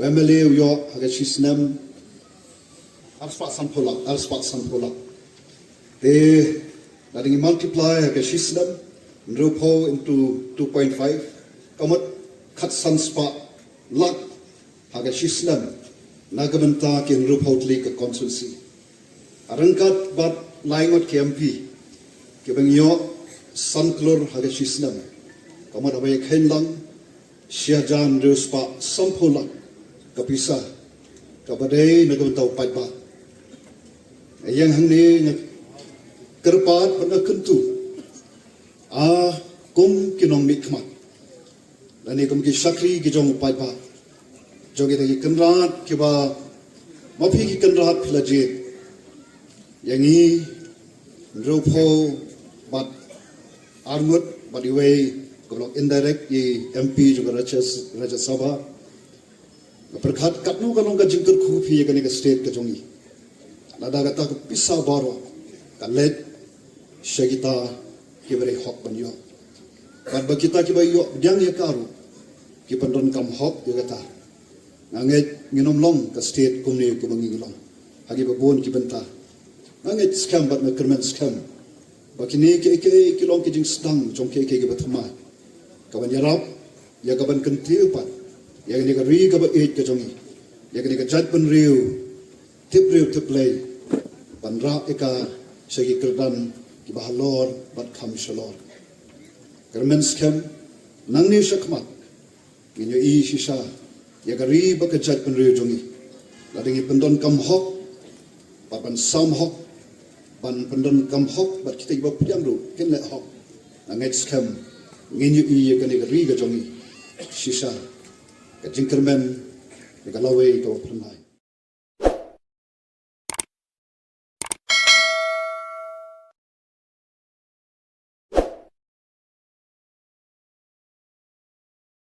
MLA yo haga shisnam alspat sampola they letting multiply haga shisnam nrupo into 2.5 kamot kat sanspa lak haga shisnam nagamanta ki nrupo tli ka consultancy arangkat bat laingot KMP ki bangyo sanklor haga shisnam kamot abay khenlang siajan ruspa sampola kapisa kabadai nagamanta paidbah yang hangni kerpat pada kentu kum kinong mikmat dan ni kum ki sakri ki jong paidbah jogi tagi kenrat kiba mapi ki kenrat pelajit yang ni rupo bat armut bat iway kalau indirect di MP juga Raja Sabha berkat katnu kalong ka jingkar kupi ya ka state ka jongi nada kata ku pisa baro kalet shagita kibere hok banyo kan bakita kibayo diang ya karu ki pandon kam hok ya kata nganget nginom long ka state kumni ku bangi long hagi babon ki benta nganget scam bat na kermen scam bakini ke long ki jing stang jong ke batama kaban yarap ya kaban kentiu pat ya ni ka ri ka ba eight ka jongi ya ni ka jat pan riu tip lay panra eka segi kerdan ki bahalor bat kham shalor kermen scam nangni shakmat kinyo i shisha ya ka ri ba ka jat pan riu jongi ladingi pendon kam hok ban sam hok ban pendon kam hok bat kita ba pujang ru ken le hok nangai scam nginyo i ya ka ni ka ri ka jongi shisha ka jingkermen ni ka laway to pranai